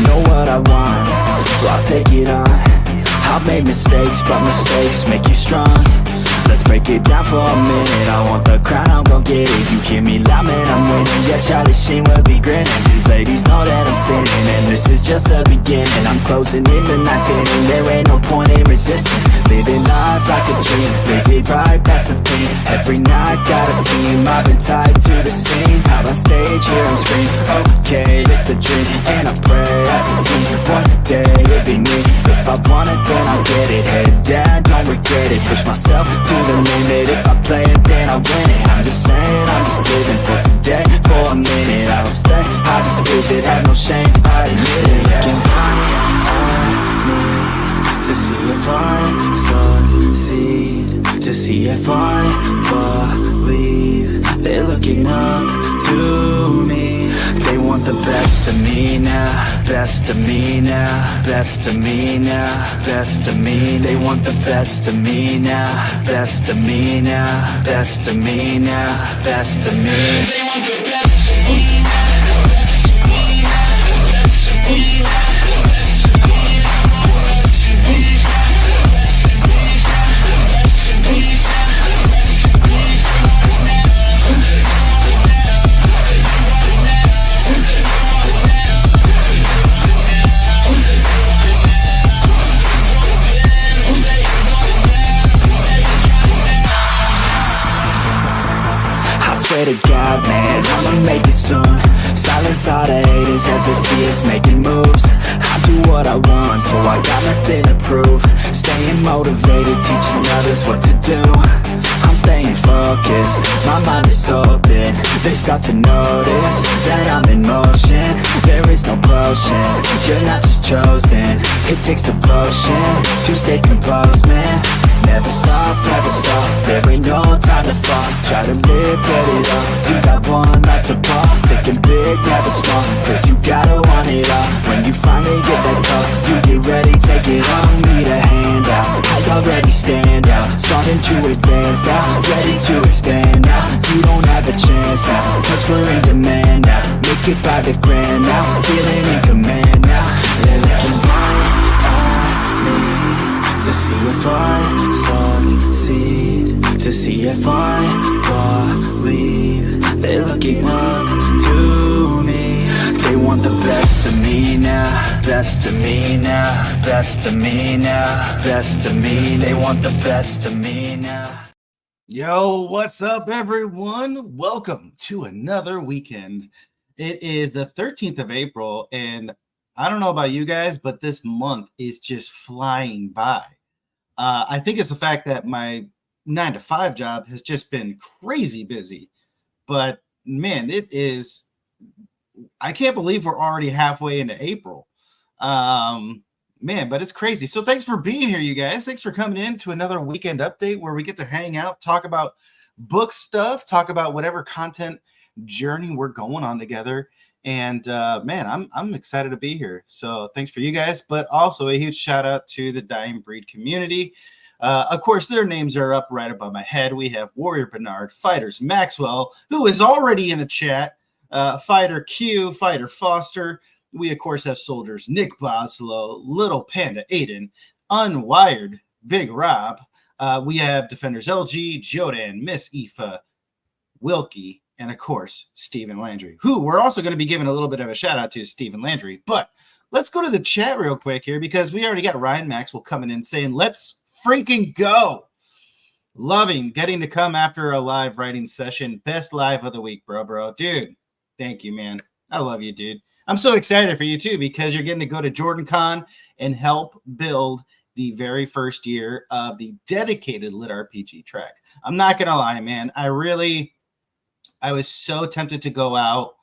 know what I want, so I'll take it on. I've made mistakes, but mistakes make you strong. Let's break it down for a minute. I want the crown, I'm gon' get it. You hear me loud, man, I'm winning. Yeah, Charlie Sheen will be grinning. These ladies know that I'm sinning, and this is just the beginning. I'm closing in the night inning. There ain't no point in resisting. Living life like a dream, live it right, that's the thing. Every night, got a team, I've been tied to the scene. Out on stage, here on screen. Okay, it's a dream, and I pray as a team. One day, it'll be me. If I want it, then I'll get it. Head down, don't regret it. Push myself to the limit. If I play it, then I win it. I'm just saying, I'm just living for today. For a minute, I don't stay, I just visit. Have no shame, I admit it. Looking right at me to see if I succeed, to see if I believe. They're looking up to me. They want the best of me now, best of me now, best of me now, best of me. They want the best of me now, best of me now, best of me now, best of me. They want the best of me now. Swear to God, man, I'ma make it soon. Silence all the haters as they see us making moves. I do what I want, so I got nothing to prove. Staying motivated, teaching others what to do. I'm staying focused, my mind is open. They start to notice that I'm in motion. There is no potion, you're not just chosen. It takes devotion to stay composed, man. Never stop, there ain't no time to fall. Try to live, get it up, you got one life to pop. Thinking big, never small, cause you gotta want it all. When you finally get that call, you get ready, take it on. Need a hand out, I already stand out. Starting to advance now, ready to expand now. You don't have a chance now, cause we're in demand now. Make it by the grand now, feeling in command now. They're looking right at me to see if I succeed, to see if I believe. They're looking up to me. They want the best of me now, best of me now, best of me now, best of me. They want the best of me now. Yo, what's up, everyone? Welcome to another weekend. It is the 13th of April, and I don't know about you guys, but this month is just flying by. I think it's the fact that my 9-to-5 job has just been crazy busy. But, man, it is... I can't believe we're already halfway into April. Man, but it's crazy. So thanks for being here, you guys. Thanks for coming in to another weekend update where we get to hang out, talk about book stuff, talk about whatever content journey we're going on together. And man, I'm excited to be here. So thanks for you guys, but also a huge shout out to the Dying Breed community. Of course, their names are up right above my head. We have Warrior Bernard, Fighters Maxwell, who is already in the chat, Fighter Q, Fighter Foster. We, of course, have soldiers Nick Boslow, Little Panda Aiden, Unwired Big Rob. We have defenders LG, Jodan, Miss Aoife, Wilkie, and, of course, Stephen Landry, who we're also going to be giving a little bit of a shout-out to Stephen Landry. But let's go to the chat real quick here because we already got Ryan Maxwell coming in saying, let's freaking go. Loving getting to come after a live writing session. Best live of the week, bro. Dude, thank you, man. I love you, dude. I'm so excited for you, too, because you're getting to go to JordanCon and help build the very first year of the dedicated Lit RPG track. I'm not going to lie, man. I was so tempted to go out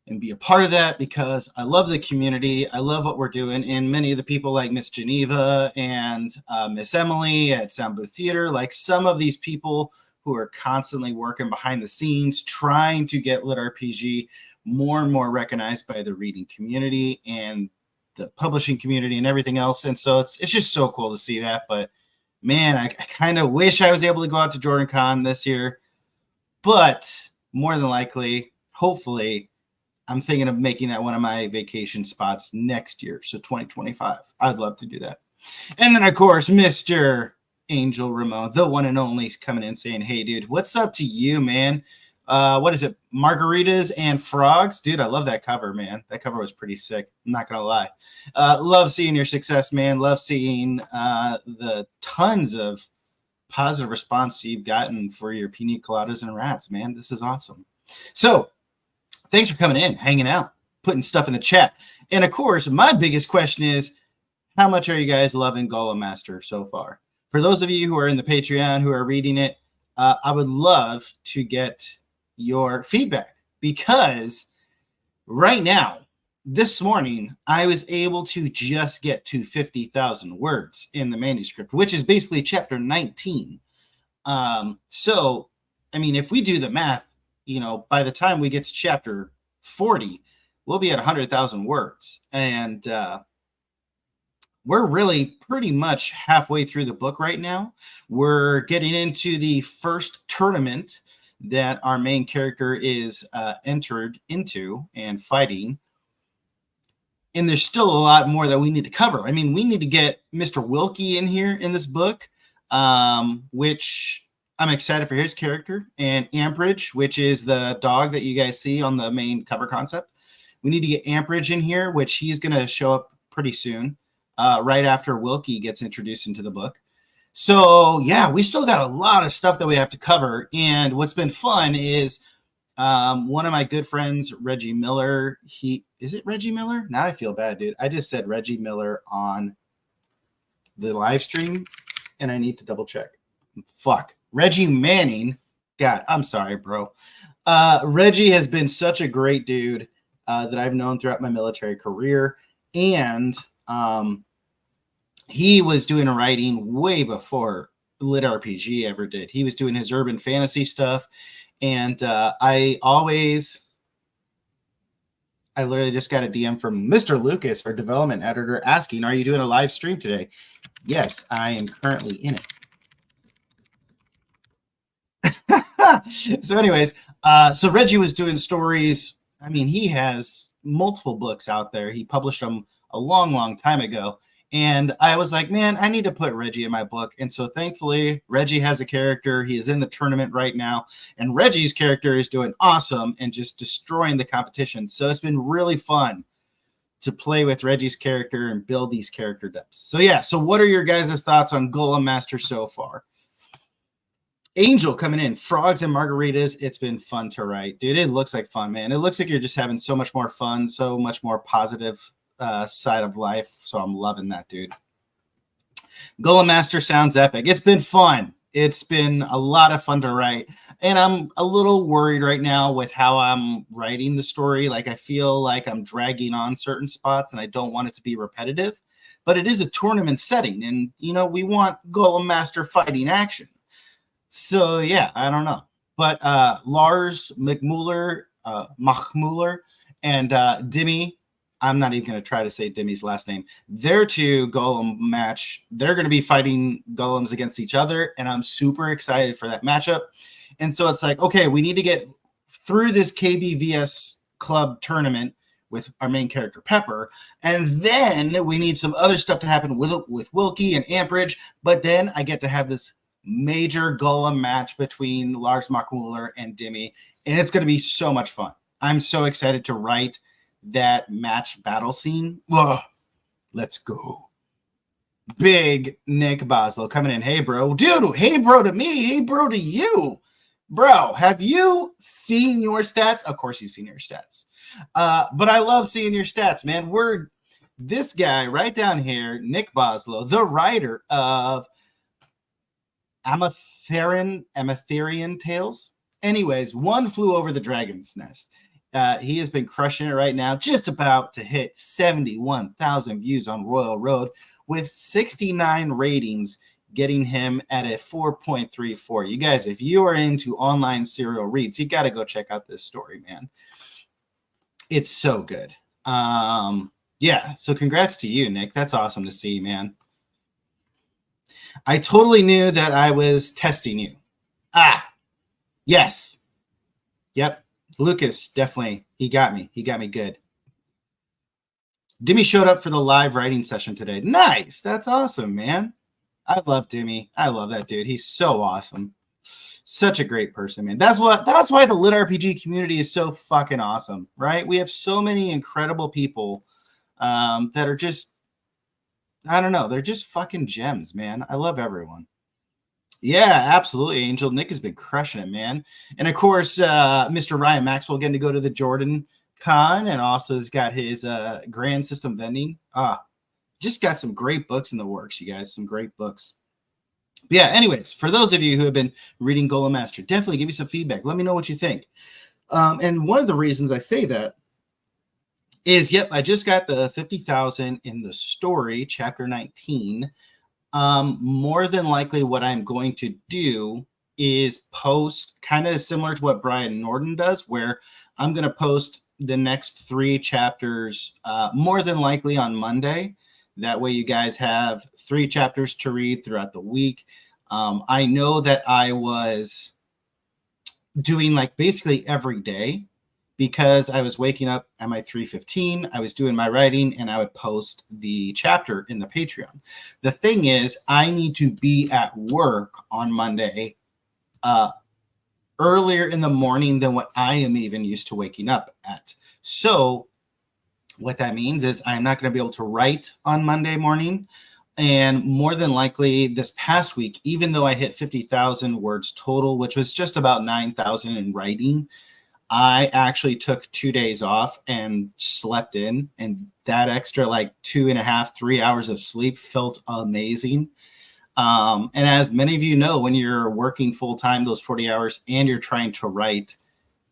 and be a part of that because I love the community. I love what we're doing. And many of the people like Miss Geneva and Miss Emily at Sound Booth Theater, like some of these people who are constantly working behind the scenes, trying to get Lit RPG more and more recognized by the reading community and the publishing community and everything else. And so it's just so cool to see that. But man, I kind of wish I was able to go out to JordanCon this year. But more than likely, hopefully, I'm thinking of making that one of my vacation spots next year. So 2025. I'd love to do that. And then, of course, Mr. Angel Ramon, the one and only, coming in saying, hey, dude, what's up to you, man? What is it? Margaritas and frogs? Dude, I love that cover, man. That cover was pretty sick. I'm not going to lie. Love seeing your success, man. Love seeing the tons of positive response you've gotten for your pina coladas and rats, man. This is awesome. So thanks for coming in, hanging out, putting stuff in the chat. And of course, my biggest question is, how much are you guys loving Golem Master so far? For those of you who are in the Patreon, who are reading it, I would love to get your feedback, because right now, this morning, I was able to just get to 50,000 words in the manuscript, which is basically chapter 19. So, I mean, if we do the math, you know, by the time we get to chapter 40, we'll be at 100,000 words. And we're really pretty much halfway through the book right now. We're getting into the first tournament that our main character is entered into and fighting. And there's still a lot more that we need to cover. I mean, we need to get Mr. Wilkie in here in this book, which I'm excited for his character, and Amperage, which is the dog that you guys see on the main cover concept. We need to get Amperage in here, which he's going to show up pretty soon, right after Wilkie gets introduced into the book. So, yeah, we still got a lot of stuff that we have to cover. And what's been fun is one of my good friends, Reggie Miller, is it Reggie Miller? Now I feel bad, dude. I just said Reggie Miller on the live stream, and I need to double check. Fuck. Reggie Manning. God, I'm sorry, bro. Reggie has been such a great dude that I've known throughout my military career. And he was doing a writing way before Lit RPG ever did. He was doing his urban fantasy stuff. And I literally just got a DM from Mr. Lucas, our development editor, asking, are you doing a live stream today? Yes, I am currently in it. So anyways, so Reggie was doing stories. I mean, he has multiple books out there. He published them a long, long time ago. And I was like, man, I need to put Reggie in my book. And so thankfully, Reggie has a character. He is in the tournament right now. And Reggie's character is doing awesome and just destroying the competition. So it's been really fun to play with Reggie's character and build these character depths. So yeah, so what are your guys' thoughts on Golem Master so far? Angel coming in, frogs and margaritas. It's been fun to write. Dude, it looks like fun, man. It looks like you're just having so much more fun, so much more positive side of life. So I'm loving that, dude. Golem Master sounds epic. It's been fun. It's been a lot of fun to write. And I'm a little worried right now with how I'm writing the story. Like, I feel like I'm dragging on certain spots and I don't want it to be repetitive. But it is a tournament setting. And, you know, we want Golem Master fighting action. So, yeah, I don't know. But Lars Machmuller and Dimmy, I'm not even going to try to say Dimmy's last name. Their two Golem match, they're going to be fighting Golems against each other, and I'm super excited for that matchup. And so it's like, okay, we need to get through this KBVS club tournament with our main character, Pepper, and then we need some other stuff to happen with Wilkie and Amperage, but then I get to have this major Golem match between Lars Machmuller and Dimmy, and it's going to be so much fun. I'm so excited to write that match battle scene. Whoa, let's go. Big Nick Boslow coming in. Hey, bro. Dude, hey, bro to me. Hey, bro to you. Bro, have you seen your stats? Of course you've seen your stats. But I love seeing your stats, man. This guy right down here, Nick Boslow, the writer of Amatherian Tales. Anyways, One Flew Over the Dragon's Nest. He has been crushing it right now, just about to hit 71,000 views on Royal Road with 69 ratings, getting him at a 4.34. You guys, if you are into online serial reads, you got to go check out this story, man. It's so good. Yeah, so congrats to you, Nick. That's awesome to see, man. I totally knew that I was testing you. Yes. Yep. Lucas, definitely. He got me. He got me good. Dimmy showed up for the live writing session today. Nice. That's awesome, man. I love Dimmy. I love that dude. He's so awesome. Such a great person, man. That's why the lit RPG community is so fucking awesome, right? We have so many incredible people that are just, I don't know, they're just fucking gems, man. I love everyone. Yeah, absolutely, Angel. Nick has been crushing it, man. And of course, Mr. Ryan Maxwell getting to go to the Jordan Con, and also has got his Grand System vending. Just got some great books in the works, you guys. Some great books. But yeah, anyways, for those of you who have been reading Golem Master, definitely give me some feedback. Let me know what you think. And one of the reasons I say that is, yep, I just got the 50,000 in the story, chapter 19. More than likely what I'm going to do is post kind of similar to what Brian Norton does, where I'm going to post the next 3 chapters more than likely on Monday. That way you guys have 3 chapters to read throughout the week. I know that I was doing like basically every day because I was waking up at my 3:15, I was doing my writing, and I would post the chapter in the Patreon. The thing is, I need to be at work on Monday earlier in the morning than what I am even used to waking up at. So what that means is I'm not going to be able to write on Monday morning. And more than likely this past week, even though I hit 50,000 words total, which was just about 9,000 in writing, I actually took 2 days off and slept in, and that extra like 2.5, 3 hours of sleep felt amazing. And as many of you know, when you're working full time, those 40 hours, and you're trying to write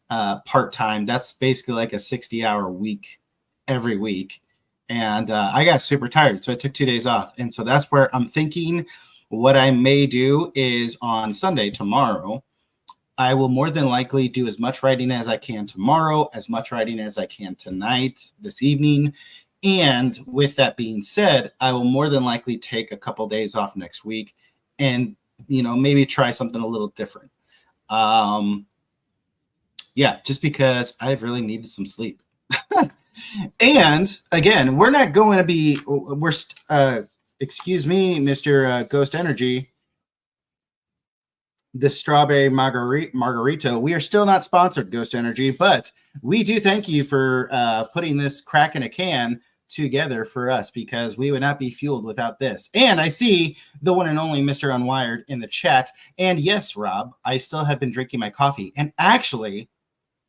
part time, that's basically like a 60-hour week every week. And I got super tired, so I took 2 days off. And so that's where I'm thinking what I may do is on Sunday, tomorrow, I will more than likely do as much writing as I can tomorrow, as much writing as I can tonight, this evening. And with that being said, I will more than likely take a couple days off next week and, maybe try something a little different. Yeah, just because I've really needed some sleep. And again, we're not going to be, excuse me, Mr. Ghost Energy, the strawberry margarita. We are still not sponsored, Ghost Energy, but we do thank you for putting this crack in a can together for us, because we would not be fueled without this. And I see the one and only Mr. Unwired in the chat. And yes, Rob, I still have been drinking my coffee. And actually,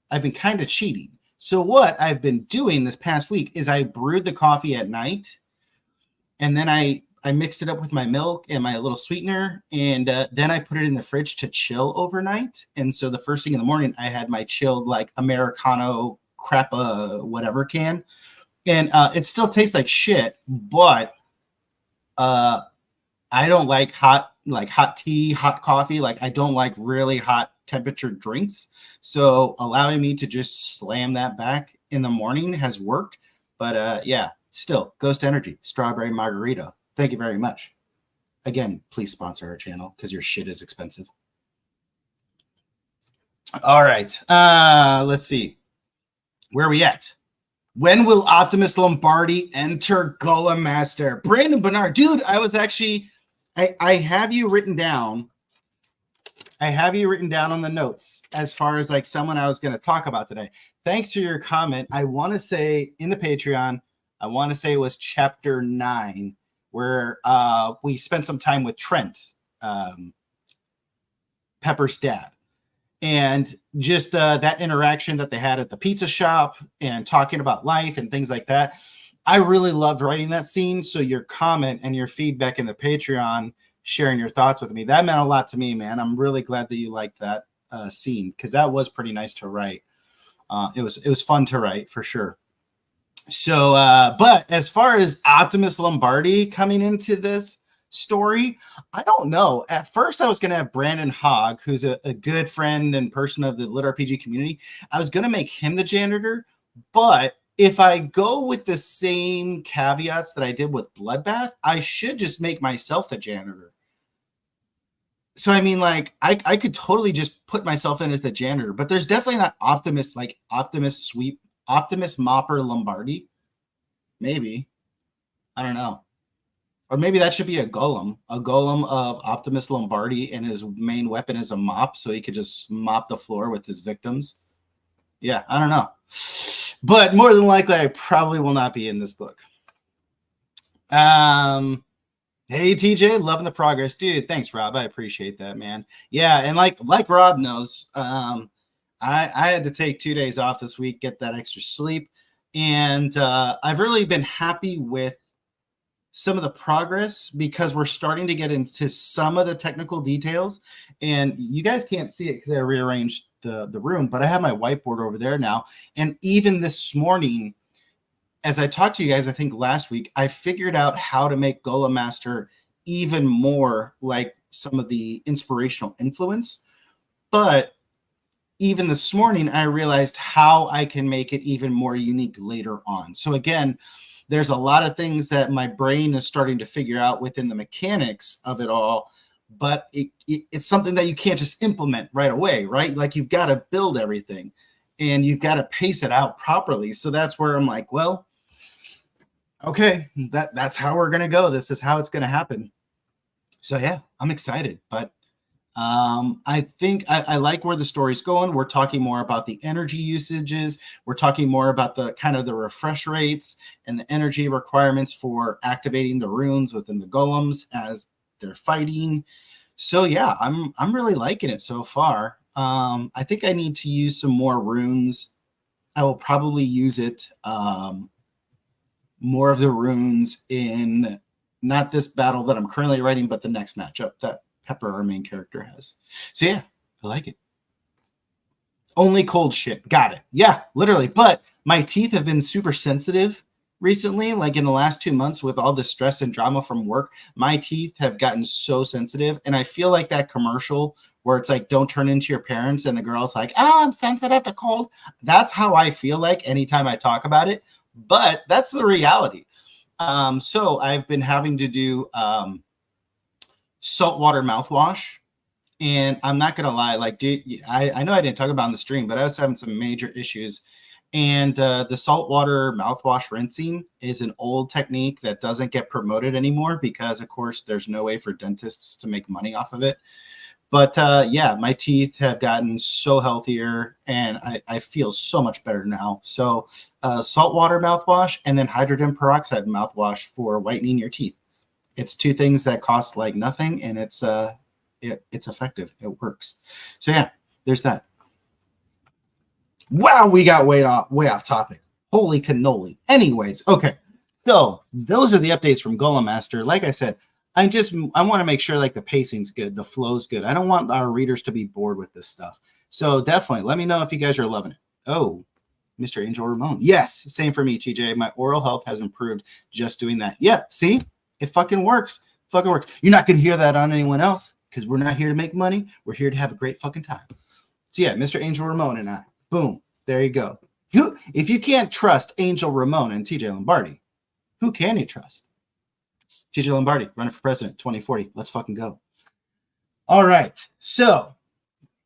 I've been kind of cheating. So what I've been doing this past week is I brewed the coffee at night, and then I mixed it up with my milk and my little sweetener, and then I put it in the fridge to chill overnight. And so the first thing in the morning, I had my chilled like Americano crap whatever can, and it still tastes like shit, but I don't like hot tea, hot coffee. Like I don't like really hot temperature drinks. So allowing me to just slam that back in the morning has worked. But yeah, still, Ghost Energy, strawberry margarita. Thank you very much. Again, please sponsor our channel because your shit is expensive. All right. Let's see. Where are we at? When will Optimus Lombardi enter Golem Master? Brandon Bernard. Dude, I was actually... I have you written down. I have you written down on the notes as far as like someone I was going to talk about today. Thanks for your comment. I want to say in the Patreon, I want to say it was chapter 9, where we spent some time with Trent, Pepper's dad. And just that interaction that they had at the pizza shop and talking about life and things like that. I really loved writing that scene. So your comment and your feedback in the Patreon, sharing your thoughts with me, that meant a lot to me, man. I'm really glad that you liked that scene, because that was pretty nice to write. It was fun to write for sure. So, but as far as Optimus Lombardi coming into this story, I don't know. At first, I was going to have Brandon Hogg, who's a good friend and person of the Lit RPG community. I was going to make him the janitor, but if I go with the same caveats that I did with Bloodbath, I should just make myself the janitor. So I mean, like, I could totally just put myself in as the janitor, but there's definitely not Optimus, like Optimus Sweep, Optimus Mopper Lombardi. Maybe. I don't know. Or maybe that should be a golem of Optimus Lombardi, and his main weapon is a mop, so he could just mop the floor with his victims. Yeah, I don't know. But more than likely, I probably will not be in this book. Hey TJ, loving the progress, dude. Thanks, Rob. I appreciate that, man. Yeah, and like Rob knows, I had to take 2 days off this week, get that extra sleep, and I've really been happy with some of the progress because we're starting to get into some of the technical details. And you guys can't see it because I rearranged the room, but I have my whiteboard over there now. And even this morning, as I talked to you guys, I think last week, I figured out how to make Golem Master even more like some of the inspirational influence. But even this morning, I realized how I can make it even more unique later on. So again, there's a lot of things that my brain is starting to figure out within the mechanics of it all, but it's something that you can't just implement right away, right? Like you've got to build everything and you've got to pace it out properly. So that's where I'm like, well, okay, that's how we're going to go. This is how it's going to happen. So yeah, I'm excited, but I think I like where the story's going. We're talking more about the energy usages. We're talking more about the kind of the refresh rates and the energy requirements for activating the runes within the golems as they're fighting. So yeah, I'm really liking it so far. I think I need to use some more runes. I will probably use it more of the runes in not this battle that I'm currently writing, but the next matchup that Pepper, our main character, has. So yeah, I like it. Only cold shit. Got it. Yeah, literally. But my teeth have been super sensitive recently. Like in the last 2 months with all the stress and drama from work, my teeth have gotten so sensitive. And I feel like that commercial where it's like, don't turn into your parents. And the girl's like, oh, I'm sensitive to cold. That's how I feel like anytime I talk about it. But that's the reality. So I've been having to do saltwater mouthwash, and I'm not gonna lie, like, dude, I know I didn't talk about in the stream, but I was having some major issues, and the saltwater mouthwash rinsing is an old technique that doesn't get promoted anymore because, of course, there's no way for dentists to make money off of it. But yeah, my teeth have gotten so healthier, and I feel so much better now. So saltwater mouthwash and then hydrogen peroxide mouthwash for whitening your teeth. It's two things that cost like nothing, and it's effective. It works. So yeah, there's that. Wow, we got way off topic. Holy cannoli. Anyways, okay. So those are the updates from Golem Master. Like I said, I want to make sure like the pacing's good, the flow's good. I don't want our readers to be bored with this stuff. So definitely let me know if you guys are loving it. Oh, Mr. Angel Ramon. Yes, same for me, TJ. My oral health has improved just doing that. Yeah, see? It fucking works. Fucking works. You're not going to hear that on anyone else because we're not here to make money. We're here to have a great fucking time. So yeah, Mr. Angel Ramon and I. Boom. There you go. If you can't trust Angel Ramon and TJ Lombardi, who can you trust? TJ Lombardi, running for president 2040. Let's fucking go. All right. So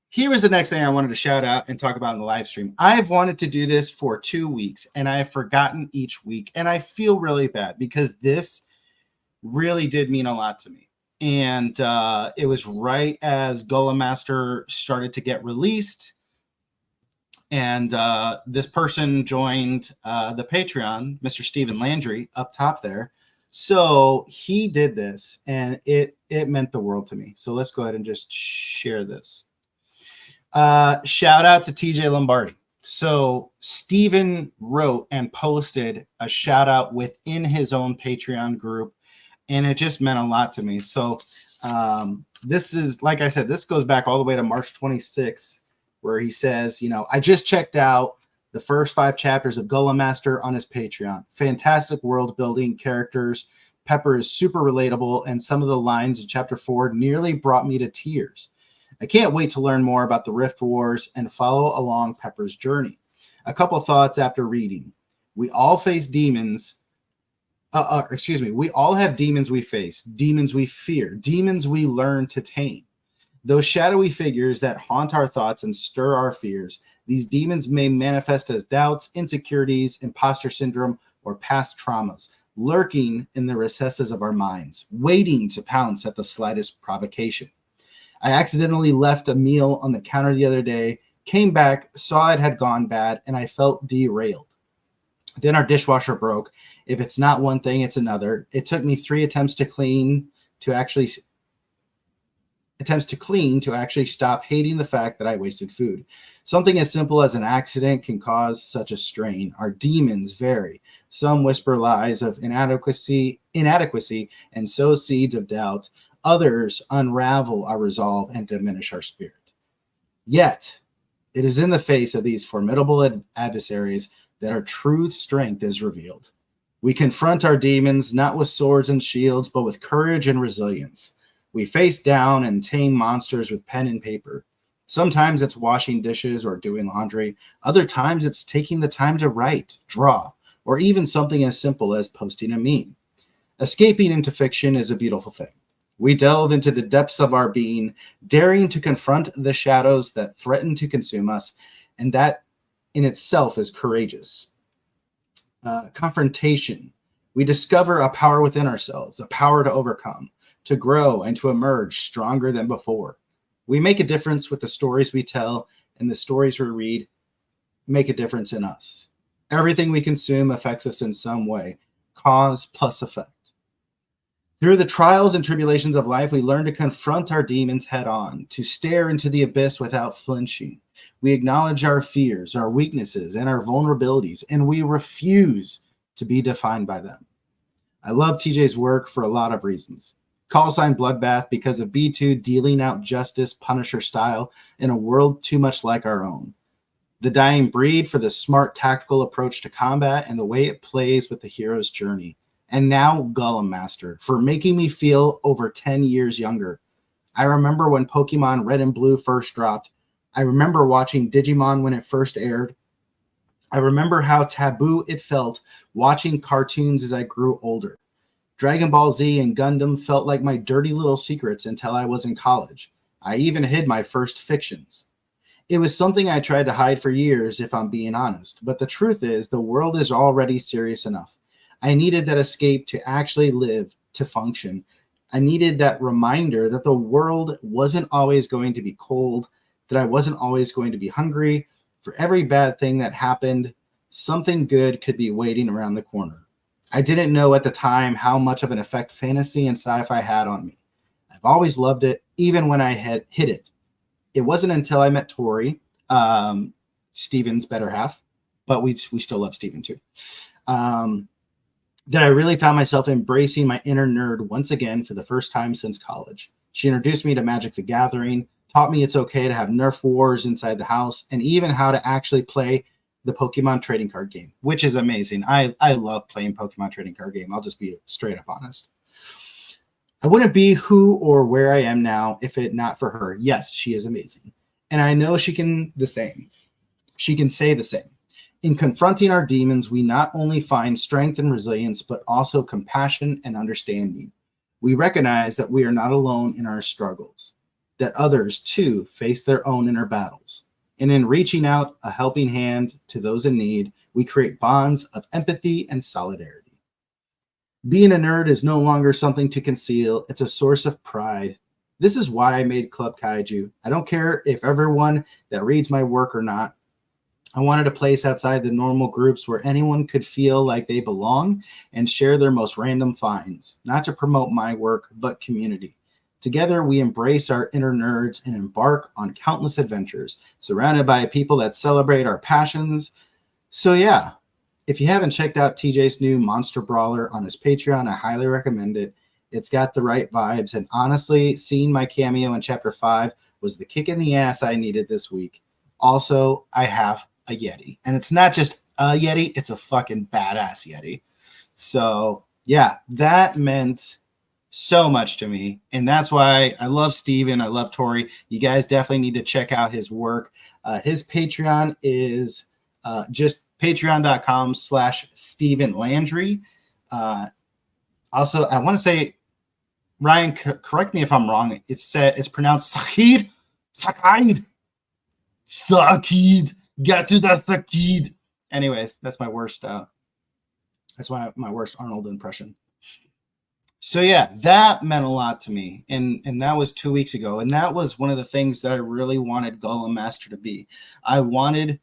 here is the next thing I wanted to shout out and talk about in the live stream. I've wanted to do this for 2 weeks, and I have forgotten each week, and I feel really bad because this really did mean a lot to me. And it was right as Golem Master started to get released. And this person joined the Patreon, Mr. Stephen Landry, up top there. So he did this, and it meant the world to me. So let's go ahead and just share this. Shout out to TJ Lombardi. So Stephen wrote and posted a shout out within his own Patreon group, and it just meant a lot to me. So this is, like I said, this goes back all the way to March 26th, where he says, I just checked out the first 5 chapters of Golem Master on his Patreon. Fantastic world building, characters. Pepper is super relatable, and some of the lines in chapter 4 nearly brought me to tears. I can't wait to learn more about the Rift Wars and follow along Pepper's journey. A couple thoughts after reading. We all face demons. We all have demons we face, demons we fear, demons we learn to tame. Those shadowy figures that haunt our thoughts and stir our fears, these demons may manifest as doubts, insecurities, imposter syndrome, or past traumas, lurking in the recesses of our minds, waiting to pounce at the slightest provocation. I accidentally left a meal on the counter the other day, came back, saw it had gone bad, and I felt derailed. Then our dishwasher broke. If it's not one thing, it's another. It took me 3 attempts to clean to actually stop hating the fact that I wasted food. Something as simple as an accident can cause such a strain. Our demons vary. Some whisper lies of inadequacy, and sow seeds of doubt. Others unravel our resolve and diminish our spirit. Yet, it is in the face of these formidable adversaries that our true strength is revealed. We confront our demons not with swords and shields, but with courage and resilience. We face down and tame monsters with pen and paper. Sometimes it's washing dishes or doing laundry. Other times it's taking the time to write, draw, or even something as simple as posting a meme. Escaping into fiction is a beautiful thing. We delve into the depths of our being, daring to confront the shadows that threaten to consume us, and that in itself is courageous. Confrontation. We discover a power within ourselves, a power to overcome, to grow, and to emerge stronger than before. We make a difference with the stories we tell, and the stories we read make a difference in us. Everything we consume affects us in some way, cause plus effect. Through the trials and tribulations of life, we learn to confront our demons head on, to stare into the abyss without flinching. We acknowledge our fears, our weaknesses, and our vulnerabilities, and we refuse to be defined by them. I love TJ's work for a lot of reasons. Call sign Bloodbath because of B2 dealing out justice Punisher style in a world too much like our own. The Dying Breed for the smart tactical approach to combat and the way it plays with the hero's journey. And now Golem Master for making me feel over 10 years younger. I remember when Pokemon Red and Blue first dropped. I remember watching Digimon when it first aired. I remember how taboo it felt watching cartoons as I grew older. Dragon Ball Z and Gundam felt like my dirty little secrets until I was in college. I even hid my first fictions. It was something I tried to hide for years, if I'm being honest. But the truth is, the world is already serious enough. I needed that escape to actually live, to function. I needed that reminder that the world wasn't always going to be cold, that I wasn't always going to be hungry. For every bad thing that happened, something good could be waiting around the corner. I didn't know at the time how much of an effect fantasy and sci-fi had on me. I've always loved it, even when I had hit it. It wasn't until I met Tori, Steven's better half, but we still love Steven too, that I really found myself embracing my inner nerd once again for the first time since college. She introduced me to Magic the Gathering, taught me it's okay to have Nerf wars inside the house, and even how to actually play the Pokemon trading card game, which is amazing. I love playing Pokemon trading card game. I'll just be straight up honest. I wouldn't be who or where I am now if it not for her. Yes, she is amazing. And I know she can the same. She can say the same. In confronting our demons, we not only find strength and resilience, but also compassion and understanding. We recognize that we are not alone in our struggles, that others too face their own inner battles. And in reaching out a helping hand to those in need, we create bonds of empathy and solidarity. Being a nerd is no longer something to conceal. It's a source of pride. This is why I made Club Kaiju. I don't care if everyone that reads my work or not. I wanted a place outside the normal groups where anyone could feel like they belong and share their most random finds, not to promote my work, but community. Together, we embrace our inner nerds and embark on countless adventures, surrounded by people that celebrate our passions. So yeah, if you haven't checked out TJ's new Monster Brawler on his Patreon, I highly recommend it. It's got the right vibes, and honestly, seeing my cameo in Chapter 5 was the kick in the ass I needed this week. Also, I have a Yeti, and it's not just a Yeti, it's a fucking badass Yeti. So yeah, that meant so much to me, and that's why I love Steven. I love Tori. You guys definitely need to check out his work. His Patreon is just patreon.com/Steven Landry. Also, I want to say Ryan, correct me if I'm wrong. It's pronounced Sakid. Sakid. Sakid. Get to the Sakid. Anyways, that's my worst. That's my worst Arnold impression. So yeah, that meant a lot to me, and that was 2 weeks ago, and that was one of the things that I really wanted Golem Master to be. I wanted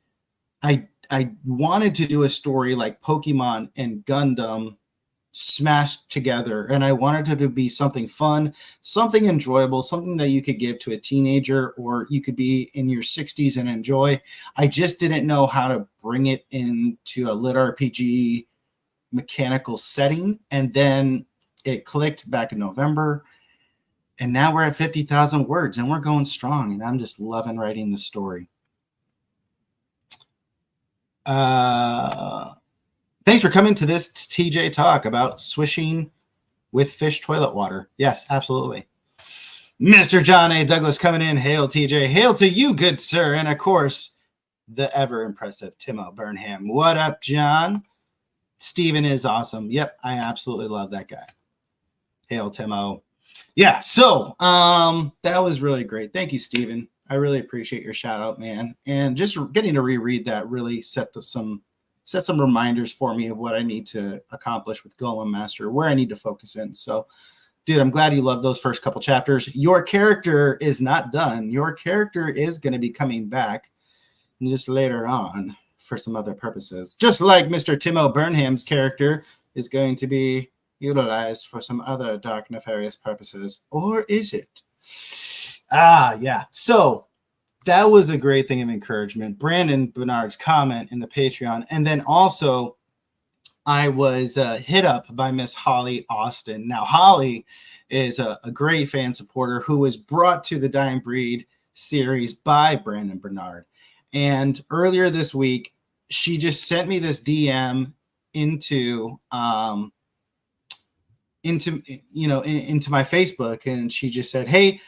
to do a story like Pokemon and Gundam smashed together, and I wanted it to be something fun, something enjoyable, something that you could give to a teenager, or you could be in your 60s and enjoy. I just didn't know how to bring it into a lit RPG mechanical setting, and then it clicked back in November, and now we're at 50,000 words, and we're going strong, and I'm just loving writing the story. Thanks for coming to this TJ talk about swishing with fish toilet water. Yes, absolutely. Mr. John A. Douglas coming in. Hail, TJ. Hail to you, good sir. And of course, the ever impressive Timo Burnham. What up, John? Steven is awesome. Yep, I absolutely love that guy. Hail, Timo. Yeah, so that was really great. Thank you, Steven. I really appreciate your shout out, man. And just getting to reread that really set some reminders for me of what I need to accomplish with Golem Master, where I need to focus in. So, dude, I'm glad you loved those first couple chapters. Your character is not done. Your character is going to be coming back just later on for some other purposes. Just like Mr. Timo Burnham's character is going to be utilized for some other dark, nefarious purposes. Or is it? Yeah. So that was a great thing of encouragement. Brandon Bernard's comment in the Patreon. And then also I was hit up by Miss Holly Austin. Now, Holly is a great fan supporter who was brought to the Dying Breed series by Brandon Bernard. And earlier this week, she just sent me this DM into my Facebook, and she just said, "Hey,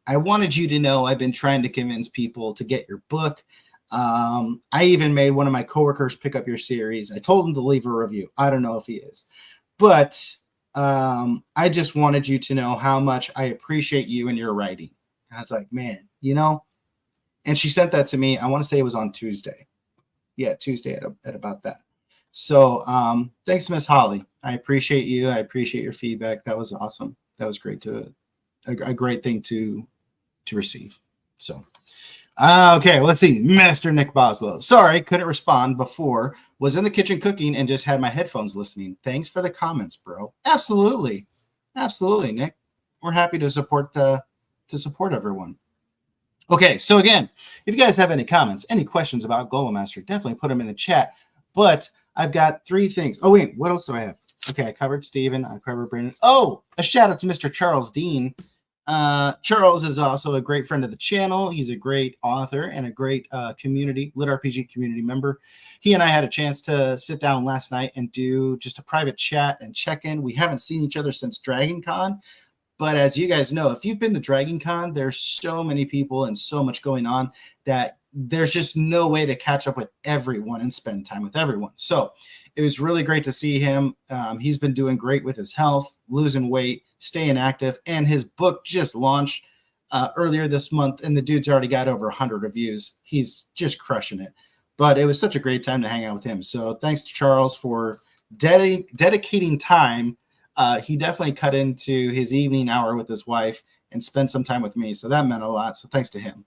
I wanted you to know I've been trying to convince people to get your book. I even made one of my coworkers pick up your series. I told him to leave a review. I don't know if he is, but I just wanted you to know how much I appreciate you and your writing." And I was like, man, and she sent that to me. I want to say it was on Tuesday. Yeah, Tuesday at about that. So thanks, Miss Holly. I appreciate you. I appreciate your feedback. That was awesome. That was great a great thing to receive. So, okay, let's see. Master Nick Boslow. Sorry, couldn't respond before. Was in the kitchen cooking and just had my headphones listening. Thanks for the comments, bro. Absolutely. Absolutely, Nick. We're happy to support everyone. Okay, so again, if you guys have any comments, any questions about Golem Master, definitely put them in the chat. But I've got 3 things. Oh, wait, what else do I have? Okay, I covered Steven. I covered Brandon. Oh, a shout out to Mr. Charles Dean. Charles is also a great friend of the channel. He's a great author and a great lit RPG community member. He and I had a chance to sit down last night and do just a private chat and check in. We haven't seen each other since Dragon Con. But as you guys know, if you've been to Dragon Con, there's so many people and so much going on that there's just no way to catch up with everyone and spend time with everyone. So it was really great to see him. He's been doing great with his health, losing weight, staying active, and his book just launched earlier this month, and the dude's already got over 100 reviews. He's just crushing it. But it was such a great time to hang out with him. So thanks to Charles for dedicating time. He definitely cut into his evening hour with his wife and spent some time with me. So that meant a lot. So thanks to him.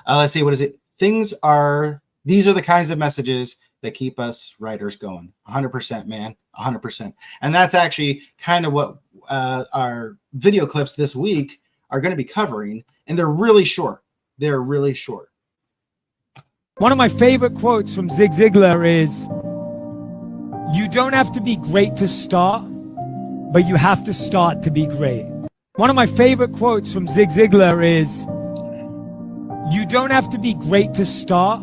Let's see. What is it? These are the kinds of messages that keep us writers going. 100%, man. 100%. And that's actually kind of what our video clips this week are going to be covering. And they're really short. They're really short. One of my favorite quotes from Zig Ziglar is, "You don't have to be great to start, but you have to start to be great." One of my favorite quotes from Zig Ziglar is, "You don't have to be great to start,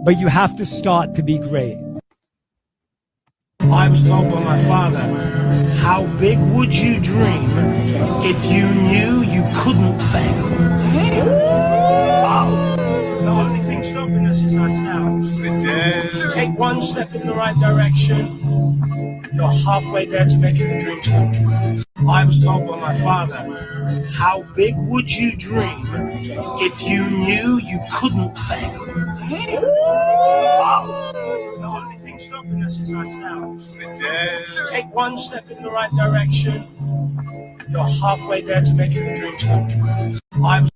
but you have to start to be great." I was told by my father, how big would you dream if you knew you couldn't fail? Oh. The only thing thing stopping us is ourselves. Take one step in the right direction, you're halfway there to making the dreams come true. I was told by my father, how big would you dream if you knew you couldn't fail? The only thing stopping us is ourselves. Take one step in the right direction, you're halfway there to making the dreams come true.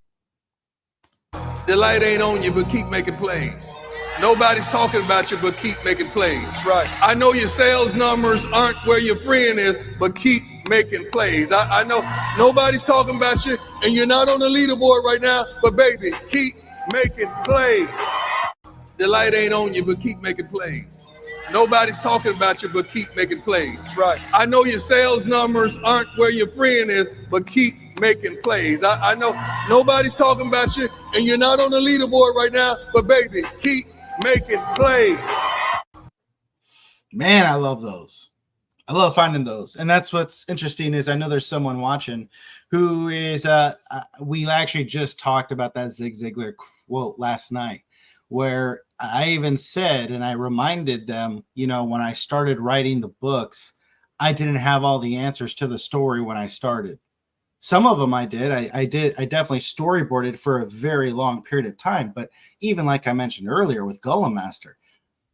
The light ain't on you, but keep making plays. Nobody's talking about you, but keep making plays. Right. I know your sales numbers aren't where your friend is, but keep making plays. I know nobody's talking about you, and you're not on the leaderboard right now, but baby, keep making plays. The light ain't on you, but keep making plays. Nobody's talking about you, but keep making plays. Right. I know your sales numbers aren't where your friend is, but keep making plays. I know nobody's talking about you, and you're not on the leaderboard right now, but baby, keep making plays. Man, I love those. I love finding those. And that's what's interesting is I know there's someone watching who is, we actually just talked about that Zig Ziglar quote last night, where I even said, and I reminded them, you know, when I started writing the books, I didn't have all the answers to the story when I started. Some of them I did. I definitely storyboarded for a very long period of time. But even like I mentioned earlier with Golem Master,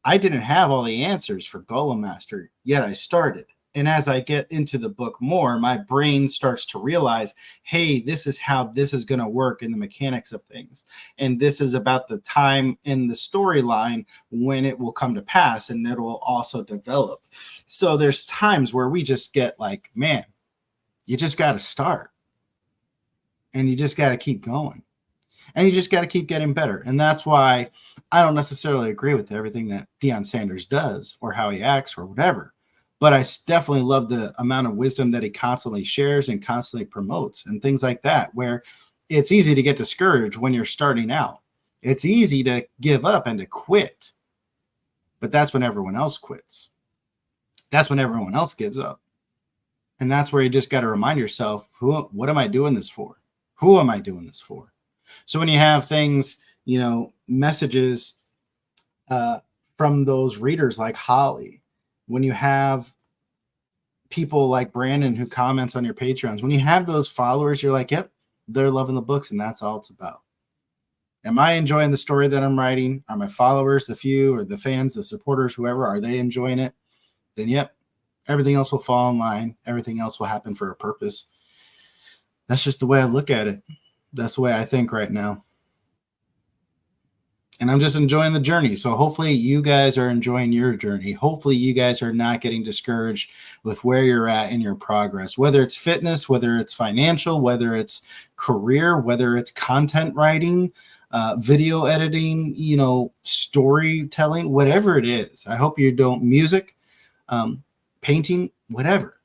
I didn't have all the answers for Golem Master, yet I started. And as I get into the book more, my brain starts to realize, hey, this is how this is going to work in the mechanics of things. And this is about the time in the storyline when it will come to pass and it will also develop. So there's times where we just get like, man, you just got to start. And you just got to keep going. And you just got to keep getting better. And that's why I don't necessarily agree with everything that Deion Sanders does or how he acts or whatever. But I definitely love the amount of wisdom that he constantly shares and constantly promotes and things like that, where it's easy to get discouraged when you're starting out. It's easy to give up and to quit. But that's when everyone else quits. That's when everyone else gives up. And that's where you just got to remind yourself, what am I doing this for? Who am I doing this for? So when you have things, you know, messages from those readers like Holly, when you have people like Brandon who comments on your Patreons, when you have those followers, you're like, yep, they're loving the books and that's all it's about. Am I enjoying the story that I'm writing? Are my followers, the few or the fans, the supporters, whoever, are they enjoying it? Then, yep, everything else will fall in line. Everything else will happen for a purpose. That's just the way I look at it. That's the way I think right now. And I'm just enjoying the journey. So hopefully you guys are enjoying your journey. Hopefully you guys are not getting discouraged with where you're at in your progress, whether it's fitness, whether it's financial, whether it's career, whether it's content writing, video editing, you know, storytelling, whatever it is. I hope you don't music, painting, whatever.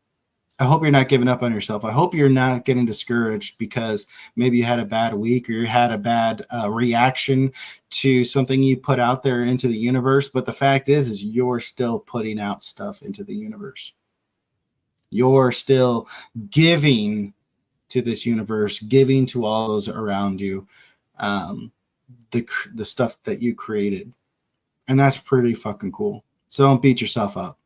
I hope you're not giving up on yourself. I hope you're not getting discouraged because maybe you had a bad week or you had a bad reaction to something you put out there into the universe. But the fact is you're still putting out stuff into the universe. You're still giving to this universe, giving to all those around you, the stuff that you created. And that's pretty fucking cool. So don't beat yourself up.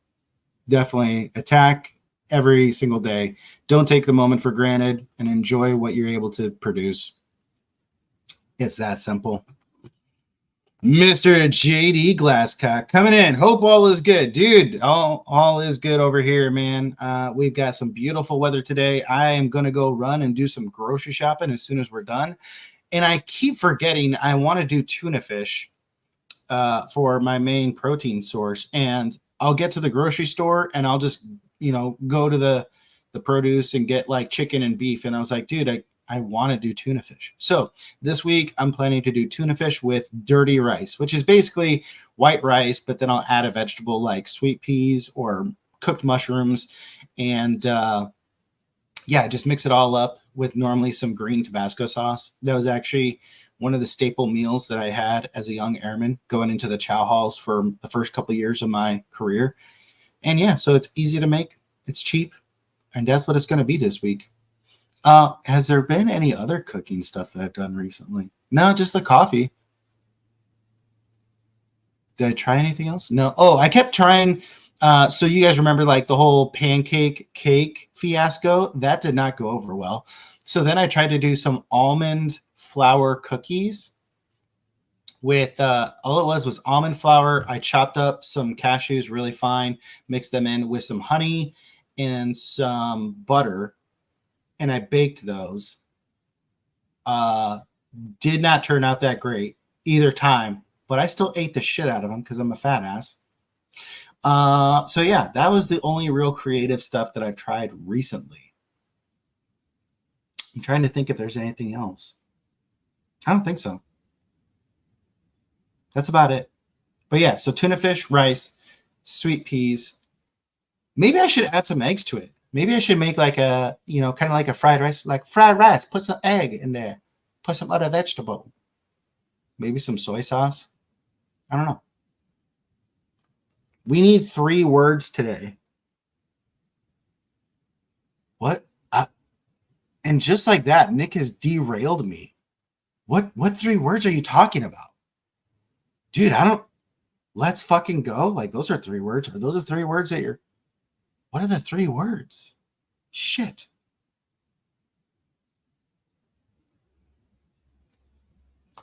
Definitely attack every single day. Don't take the moment for granted and enjoy what you're able to produce. It's that simple. Mr. JD Glasscock coming in. Hope all is good. Dude, all is good over here, man. We've got some beautiful weather today. I am going to go run and do some grocery shopping as soon as we're done. And I keep forgetting I want to do tuna fish for my main protein source. And I'll get to the grocery store and I'll just go to the produce and get like chicken and beef. And I was like, dude, I want to do tuna fish. So this week I'm planning to do tuna fish with dirty rice, which is basically white rice, but then I'll add a vegetable like sweet peas or cooked mushrooms. And just mix it all up with normally some green Tabasco sauce. That was actually one of the staple meals that I had as a young airman going into the chow halls for the first couple of years of my career. And yeah, so it's easy to make, it's cheap, and that's what it's going to be this week. Has there been any other cooking stuff that I've done recently? No, just the coffee. Did I try anything else? No. Oh, I kept trying. So you guys remember like the whole pancake cake fiasco? That did not go over well. So then I tried to do some almond flour cookies with all it was almond flour. I chopped up some cashews really fine, mixed them in with some honey and some butter, and I baked those. Did not turn out that great either time, but I still ate the shit out of them because I'm a fat ass. So yeah, that was the only real creative stuff that I've tried recently. I'm trying to think if there's anything else. I don't think so. That's about it. But yeah, so tuna fish, rice, sweet peas. Maybe I should add some eggs to it. Maybe I should make like a, kind of like a fried rice, like fried rice, put some egg in there, put some other vegetable, maybe some soy sauce. I don't know. We need 3 words today. What? And just like that, Nick has derailed me. What 3 words are you talking about? Dude, let's fucking go. Like, those are 3 words. Are those the 3 words that you're, what are the 3 words? Shit.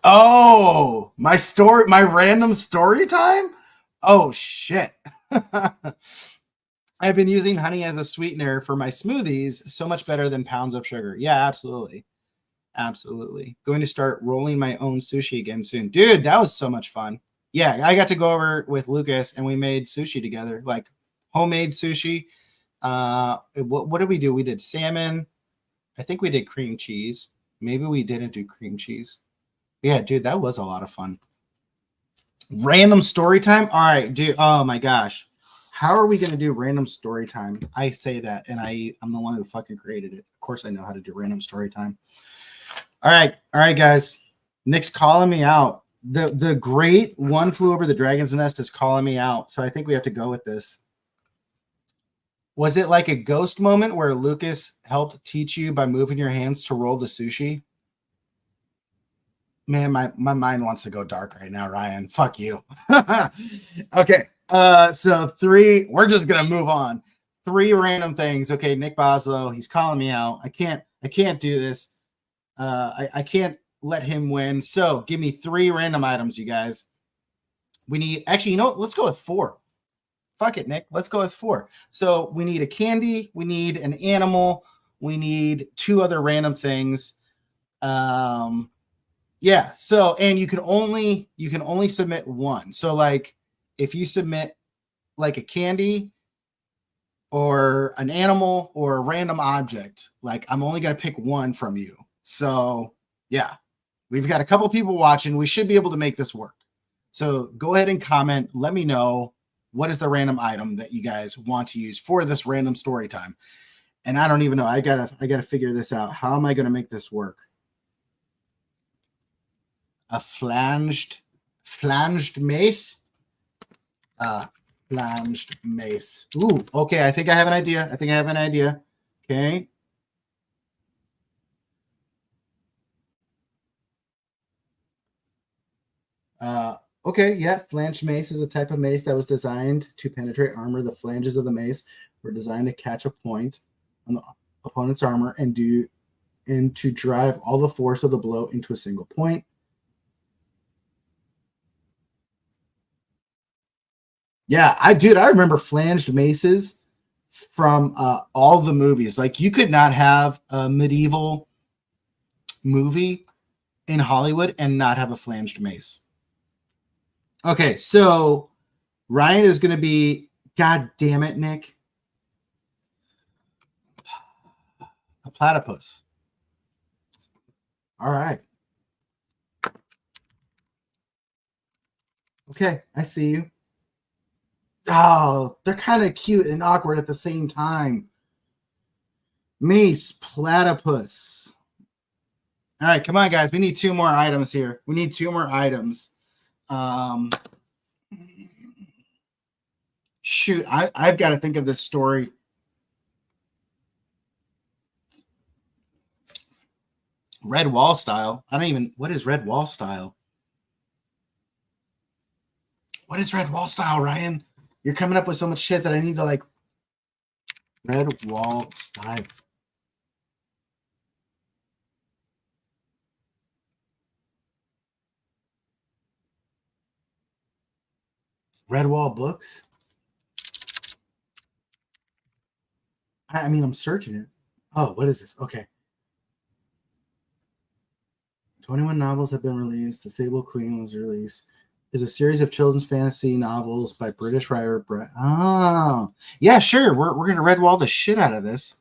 Oh, my random story time? Oh, shit. I've been using honey as a sweetener for my smoothies. So much better than pounds of sugar. Yeah, absolutely. Absolutely. Going to start rolling my own sushi again soon. Dude, that was so much fun. Yeah, I got to go over with Lucas and we made sushi together, like homemade sushi. What did we do? We did salmon. I think we did cream cheese. Maybe we didn't do cream cheese. Yeah, dude, that was a lot of fun. Random story time. All right, dude. Oh my gosh. How are we going to do random story time? I say that, and I'm the one who fucking created it. Of course I know how to do random story time. All right, guys. Nick's calling me out. The great One Flew Over the Dragon's Nest is calling me out, so I think we have to go with this. Was it like a ghost moment where Lucas helped teach you by moving your hands to roll the sushi? Man, my mind wants to go dark right now, Ryan. Fuck you. Okay. So 3, we're just gonna move on. 3 random things. Okay, Nick Boslow, he's calling me out. I can't do this. I can't let him win. So give me 3 random items, you guys. We need, actually, let's go with 4. Fuck it, Nick. Let's go with 4. So we need a candy, we need an animal, we need 2 other random things. Yeah. So, and you can only submit 1. So like if you submit like a candy or an animal or a random object, like I'm only going to pick 1 from you. So yeah, we've got a couple people watching. We should be able to make this work. So go ahead and comment. Let me know what is the random item that you guys want to use for this random story time. And I don't even know. I gotta figure this out. How am I going to make this work? A flanged mace. Flanged mace. Ooh, okay. I think I have an idea. Okay. Okay, yeah. Flanged mace is a type of mace that was designed to penetrate armor. The flanges of the mace were designed to catch a point on the opponent's armor and to drive all the force of the blow into a single point. Yeah, I remember flanged maces from all the movies. Like, you could not have a medieval movie in Hollywood and not have a flanged mace. Okay, so Ryan is going to be, God damn it, Nick, a platypus. All right. Okay, I see you. Oh, they're kind of cute and awkward at the same time. Mace, platypus. All right, come on, guys. We need 2 more items here. We need 2 more items. Shoot, I've got to think of this story. Red wall style. What is red wall style? What is red wall style, Ryan? You're coming up with so much shit that I need to like. Red wall style. Red wall books? I mean, I'm searching it. Oh, what is this? Okay. 21 novels have been released. The Sable Queen was released. Is a series of children's fantasy novels by British writer Brett. Oh, yeah, sure. We're gonna red wall the shit out of this,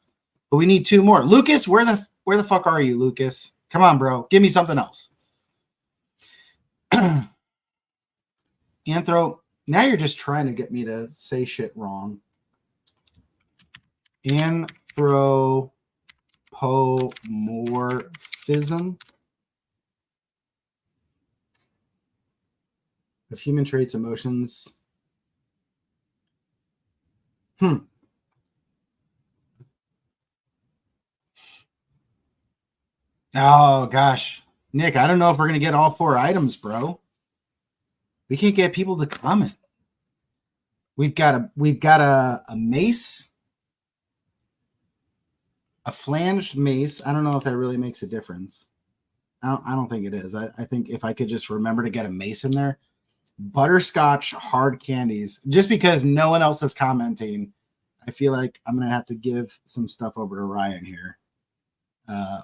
but we need 2 more. Lucas, where the fuck are you, Lucas? Come on, bro. Give me something else. Anthro. Now you're just trying to get me to say shit wrong. Anthropomorphism of human traits, emotions. Oh gosh, Nick, I don't know if we're gonna get all 4 items, bro. We can't get people to comment. We've got a mace, a flanged mace. I don't know if that really makes a difference. I don't think it is. I think if I could just remember to get a mace in there. Butterscotch hard candies. Just because no one else is commenting, I feel like I'm gonna have to give some stuff over to Ryan here.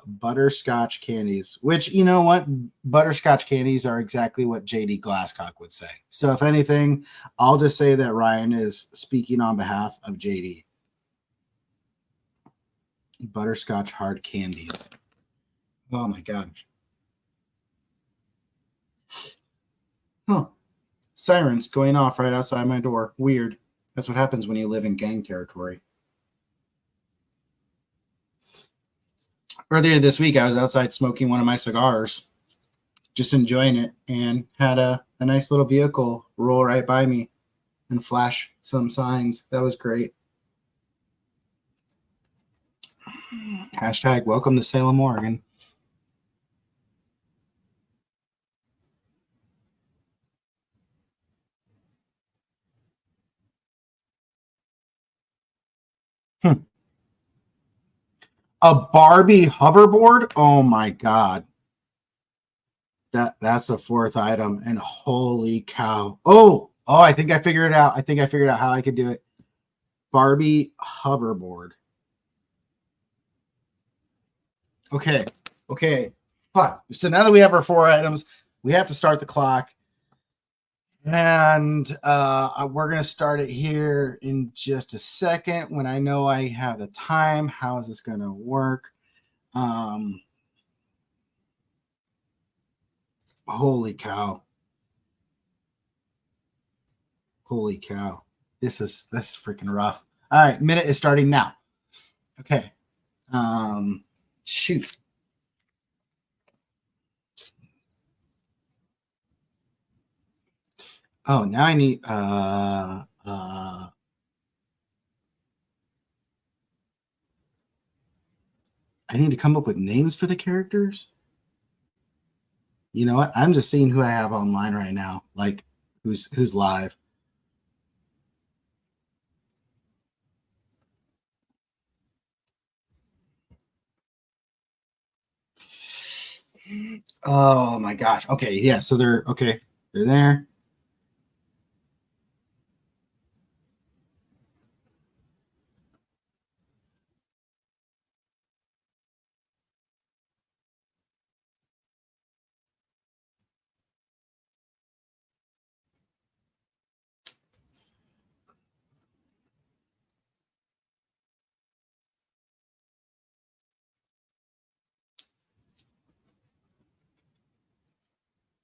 Butterscotch candies, which, you know what, butterscotch candies are exactly what JD Glasscock would say. So if anything, I'll just say that Ryan is speaking on behalf of JD. Butterscotch hard candies. Oh my gosh. Huh. Sirens going off right outside my door. Weird. That's what happens when you live in gang territory. Earlier this week, I was outside smoking one of my cigars, just enjoying it, and had a nice little vehicle roll right by me and flash some signs. That was great. Hashtag welcome to Salem, Oregon. A Barbie hoverboard? Oh my god. That's the 4th item, and holy cow. Oh, I think I figured it out. I think I figured out how I could do it. Barbie hoverboard. Okay. Fuck. So now that we have our 4 items, we have to start the clock. And we're going to start it here in just a second when I know I have the time. How is this going to work? Holy cow. Holy cow. This is freaking rough. All right, minute is starting now. Okay. Shoot. Oh, now I need I need to come up with names for the characters. You know what? I'm just seeing who I have online right now, like who's live. Oh my gosh. Okay, yeah, so they're there.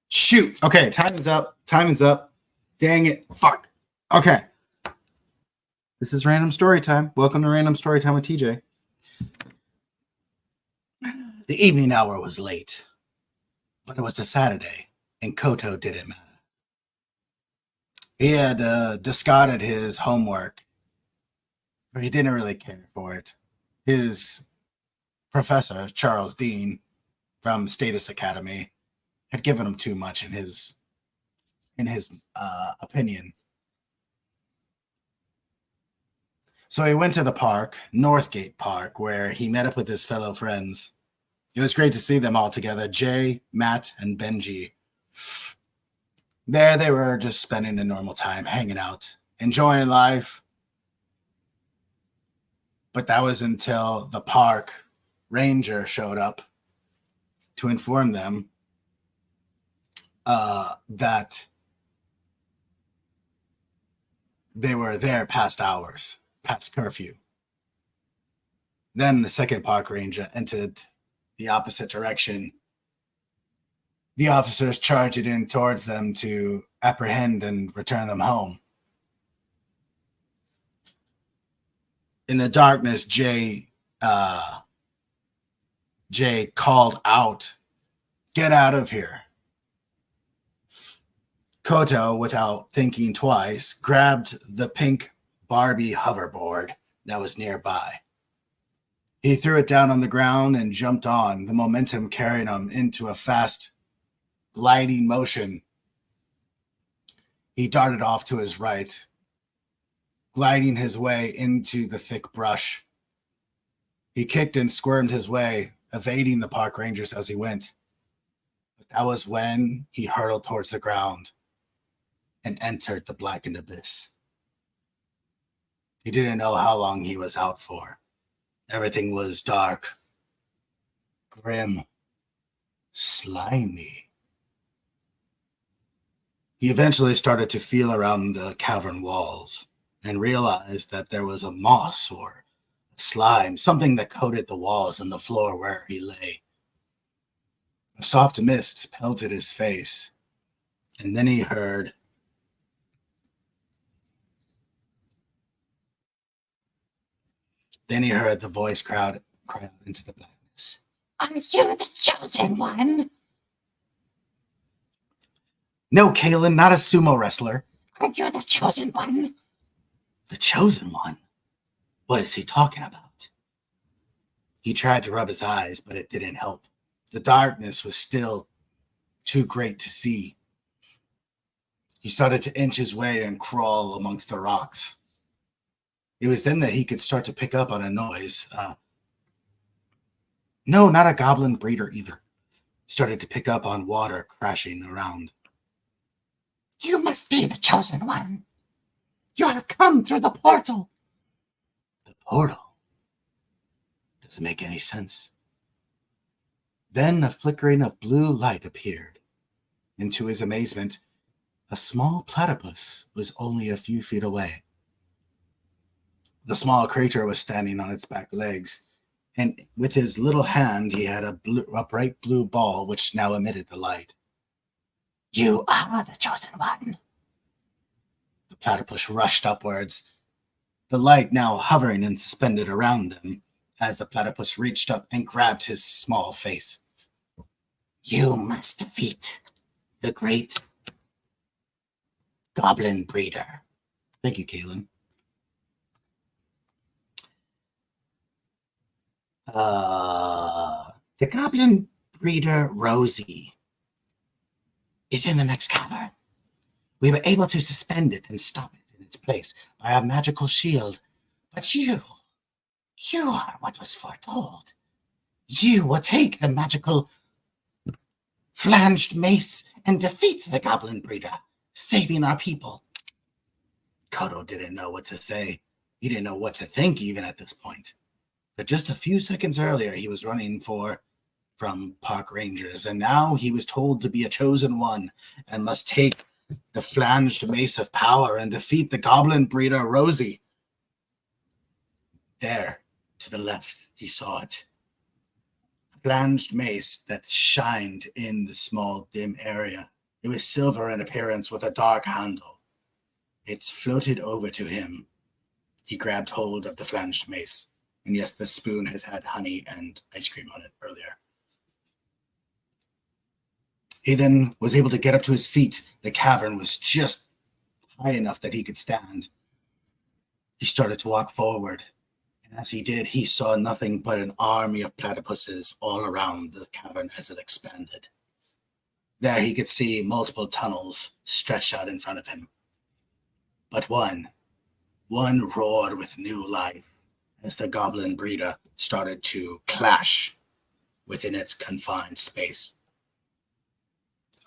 Shoot. Okay, time is up. Time is up. Dang it. Fuck. Okay. This is random story time. Welcome to Random Story Time with TJ. The evening hour was late, but it was a Saturday, and Koto didn't matter. He had discarded his homework, but he didn't really care for it. His professor, Charles Dean, from Status Academy, had given him too much in his in his opinion. So he went to the park, Northgate Park, where he met up with his fellow friends. It was great to see them all together, Jay, Matt, and Benji. There they were, just spending a normal time, hanging out, enjoying life. But that was until the park ranger showed up to inform them that they were there past hours, past curfew. Then the second park ranger entered the opposite direction. The officers charged in towards them to apprehend and return them home. In the darkness, Jay called out, "Get out of here." Koto, without thinking twice, grabbed the pink Barbie hoverboard that was nearby. He threw it down on the ground and jumped on, the momentum carrying him into a fast gliding motion. He darted off to his right, gliding his way into the thick brush. He kicked and squirmed his way, evading the park rangers as he went. But that was when he hurtled towards the ground and entered the blackened abyss. He didn't know how long he was out for. Everything was dark, grim, slimy. He eventually started to feel around the cavern walls and realized that there was a moss or a slime, something that coated the walls and the floor where he lay. A soft mist pelted his face, and then he heard the voice cry out into the blackness. "Are you the chosen one?" "No, Kalen, not a sumo wrestler." "Are you the chosen one?" "The chosen one? What is he talking about?" He tried to rub his eyes, but it didn't help. The darkness was still too great to see. He started to inch his way and crawl amongst the rocks. It was then that he could start to pick up on a noise. No, not a goblin breeder either. He started to pick up on water crashing around. "You must be the chosen one. You have come through the portal." "The portal? Doesn't make any sense." Then a flickering of blue light appeared, and to his amazement, a small platypus was only a few feet away. The small creature was standing on its back legs, and with his little hand he had a bright blue ball which now emitted the light. "You are the chosen one." The platypus rushed upwards, the light now hovering and suspended around them as the platypus reached up and grabbed his small face. "You must defeat the great goblin breeder." Thank you, Kalen. The goblin breeder Rosie is in the next cavern. We were able to suspend it and stop it in its place by a magical shield. But you are what was foretold. You will take the magical flanged mace and defeat the goblin breeder, saving our people. Koto didn't know what to say. He didn't know what to think even at this point. But just a few seconds earlier, he was running from park rangers, and now he was told to be a chosen one and must take the flanged mace of power and defeat the goblin breeder Rosie. There, to the left, he saw it. A flanged mace that shined in the small, dim area. It was silver in appearance with a dark handle. It floated over to him. He grabbed hold of the flanged mace. And yes, the spoon has had honey and ice cream on it earlier. He then was able to get up to his feet. The cavern was just high enough that he could stand. He started to walk forward. And as he did, he saw nothing but an army of platypuses all around the cavern as it expanded. There he could see multiple tunnels stretched out in front of him. But one roared with new life as the goblin breeder started to clash within its confined space.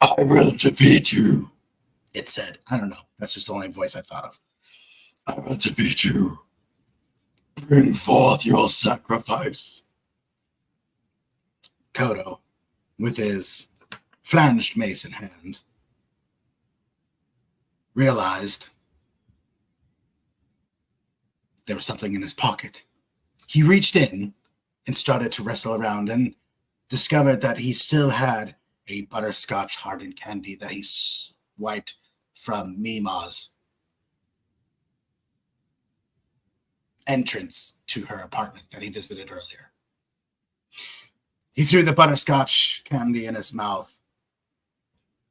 "I will defeat you," it said. I don't know. That's just the only voice I thought of. "I will defeat you. Bring forth your sacrifice." Kodo, with his flanged mace in hand, realized there was something in his pocket. He reached in and started to wrestle around and discovered that he still had a butterscotch hardened candy that he swiped from Mima's entrance to her apartment that he visited earlier. He threw the butterscotch candy in his mouth.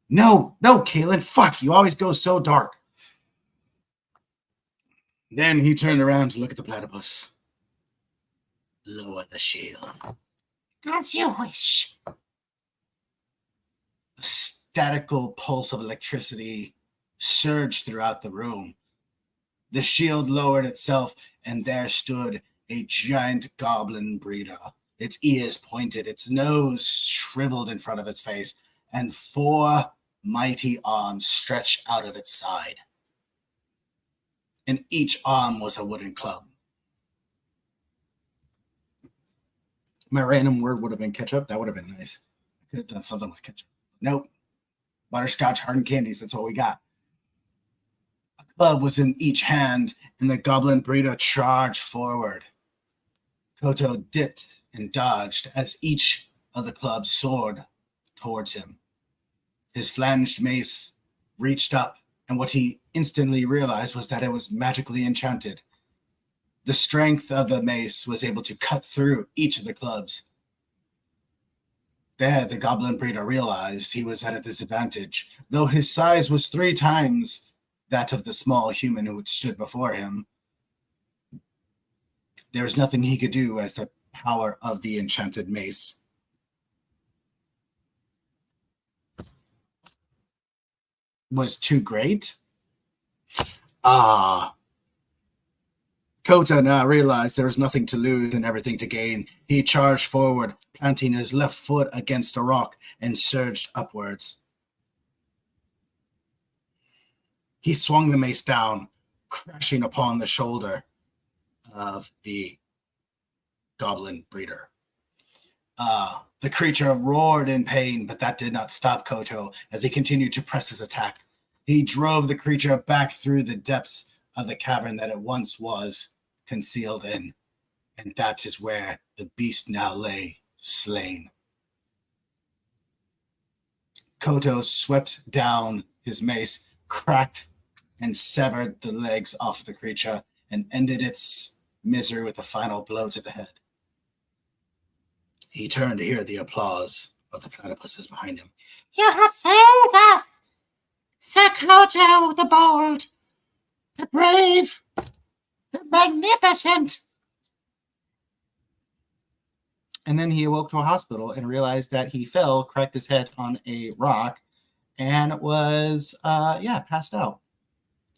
No, Kalen, fuck, you always go so dark. Then he turned around to look at the platypus. "Lower the shield." "As you wish." A statical pulse of electricity surged throughout the room. The shield lowered itself, and there stood a giant goblin breeder. Its ears pointed, its nose shriveled in front of its face, and 4 mighty arms stretched out of its side. And each arm was a wooden club. My random word would have been ketchup. That would have been nice. I could have done something with ketchup. Nope. Butterscotch hardened candies. That's what we got. A club was in each hand, and the goblin breeder charged forward. Koto dipped and dodged as each of the clubs soared towards him. His flanged mace reached up, and what he instantly realized was that it was magically enchanted. The strength of the mace was able to cut through each of the clubs. There, the goblin breeder realized he was at a disadvantage. Though his size was 3 times that of the small human who stood before him, there was nothing he could do as the power of the enchanted mace was too great. Kota now realized there was nothing to lose and everything to gain. He charged forward, planting his left foot against a rock, and surged upwards. He swung the mace down, crashing upon the shoulder of the goblin breeder. The creature roared in pain, but that did not stop Koto as he continued to press his attack. He drove the creature back through the depths of the cavern that it once was concealed in, and that is where the beast now lay, slain. Koto swept down his mace, cracked and severed the legs off the creature, and ended its misery with a final blow to the head. He turned to hear the applause of the platypuses behind him. "You have saved us, Sir Koto the bold, the brave, the magnificent." And then he awoke to a hospital and realized that he fell, cracked his head on a rock, and was, passed out.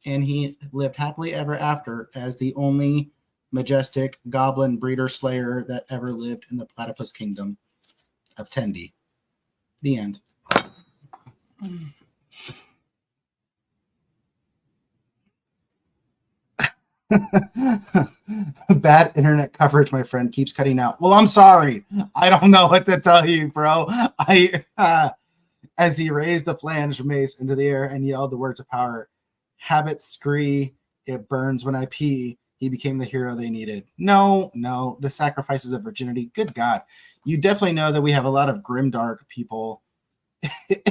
And he lived happily ever after as the only majestic goblin breeder slayer that ever lived in the platypus kingdom of Tendi. The end. Bad internet coverage, my friend, keeps cutting out. Well, I'm sorry. I don't know what to tell you, bro. As he raised the flanged mace into the air and yelled the words of power, "Habit scree, it burns when I pee," he became the hero they needed. No, the sacrifices of virginity. Good God. You definitely know that we have a lot of grimdark people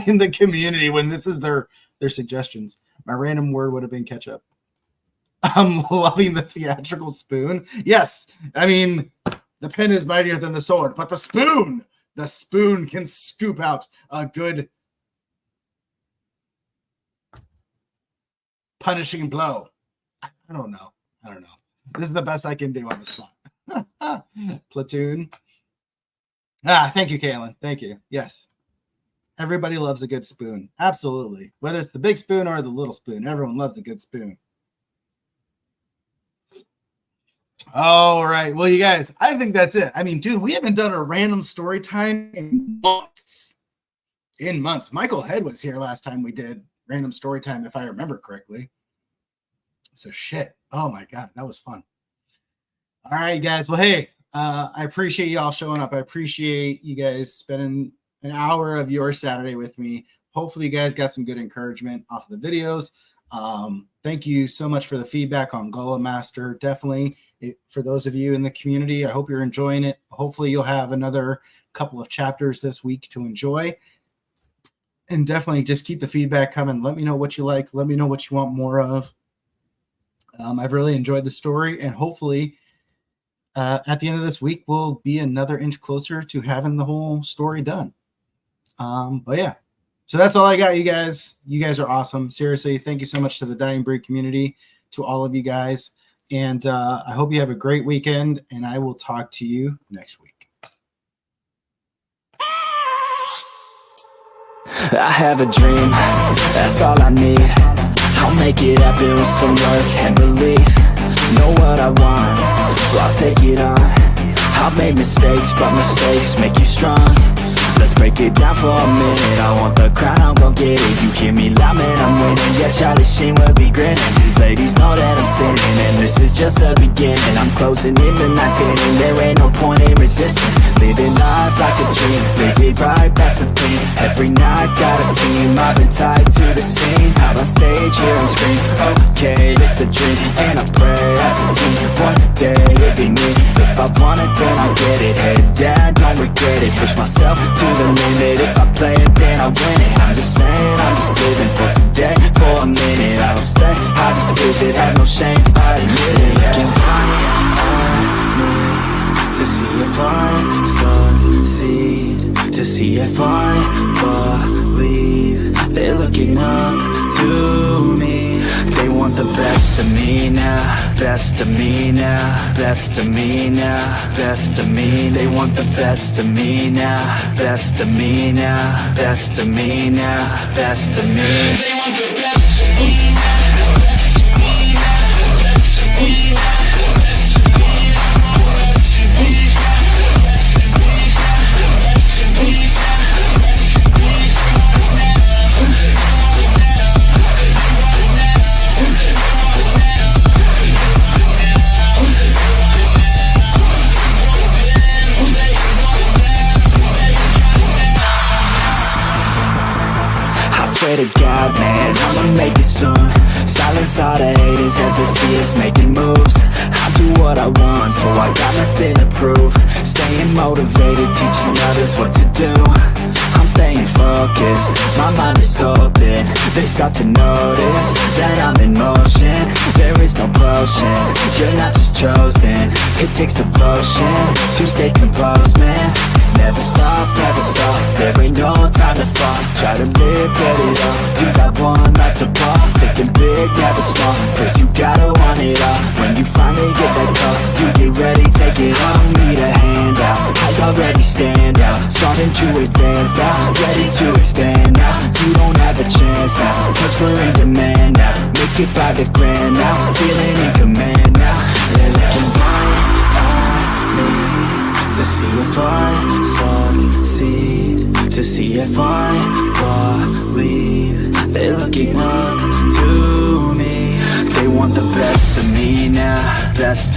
in the community when this is their suggestions. My random word would have been ketchup. I'm loving the theatrical spoon. Yes, I mean, the pen is mightier than the sword, but the spoon can scoop out a good punishing blow. I don't know. This is the best I can do on the spot. Platoon. Thank you, Kaylin. Thank you. Yes. Everybody loves a good spoon. Absolutely. Whether it's the big spoon or the little spoon, everyone loves a good spoon. All right. Well, you guys, I think that's it. I mean, dude, we haven't done a random story time in months. In months. Michael Head was here last time we did random story time, if I remember correctly. So shit. Oh my God, that was fun. All right, guys. Well, hey, I appreciate you all showing up. I appreciate you guys spending an hour of your Saturday with me. Hopefully you guys got some good encouragement off of the videos. Thank you so much for the feedback on Golem Master. Definitely, for those of you in the community, I hope you're enjoying it. Hopefully you'll have another couple of chapters this week to enjoy. And definitely just keep the feedback coming. Let me know what you like. Let me know what you want more of. I've really enjoyed the story, and hopefully at the end of this week, we'll be another inch closer to having the whole story done. But yeah, so that's all I got, you guys. You guys are awesome. Seriously, thank you so much to the Dying Breed community, to all of you guys. And I hope you have a great weekend, and I will talk to you next week. I have a dream, that's all I need. I'll make it happen with some work and belief. Know what I want, so I'll take it on. I've made mistakes, but mistakes make you strong. Let's break it down for a minute. I want the crown, I'm gon' get it. You hear me loud, man, I'm winning. Yeah, Charlie Sheen will be grinning. These ladies know that I'm sinning, and this is just the beginning. I'm closing in the ninth inning. There ain't no point in resisting. Living life like a dream, live it right, that's the thing. Every night got a team, I've been tied to the scene. Out on stage, here and scream, okay, it's a dream. And I pray as a team, one day it'll be me. If I want it, then I'll get it. Head down, don't regret it. Push myself to the limit. If I play it, then I win it. I'm just saying, I'm just living for today. For a minute, I don't stay, I just visit. Have no shame, I admit it. Looking right at me to see if I succeed, to see if I believe. They're looking up to me. They want the best of me now, best of me now, best of me now, best of me. They want the best of me now, best of me now, best of me now, best of me. They want the best of me now. Swear to God, man, I'ma make it soon. Silence all the haters as they see us making moves. I do what I want, so I got nothing to prove. Staying motivated, teaching others what to do. I'm staying focused, my mind is open. They start to notice that I'm in motion. There is no potion, you're not just chosen. It takes devotion to stay composed, man. Never stop, there ain't no time to fall. Try to live, get it up, you got one life to ball. Thinking big, never small, cause you gotta want it all. When you finally get that call, you get ready, take it on. Need a handout, I already stand out. Starting to advance now, ready to expand now. You don't have a chance now, cause we're in demand now. Make it by the grand now, feeling in command now. They're looking right at me to see if I succeed, to see if I believe. They're looking up to me. They want the best of me now, best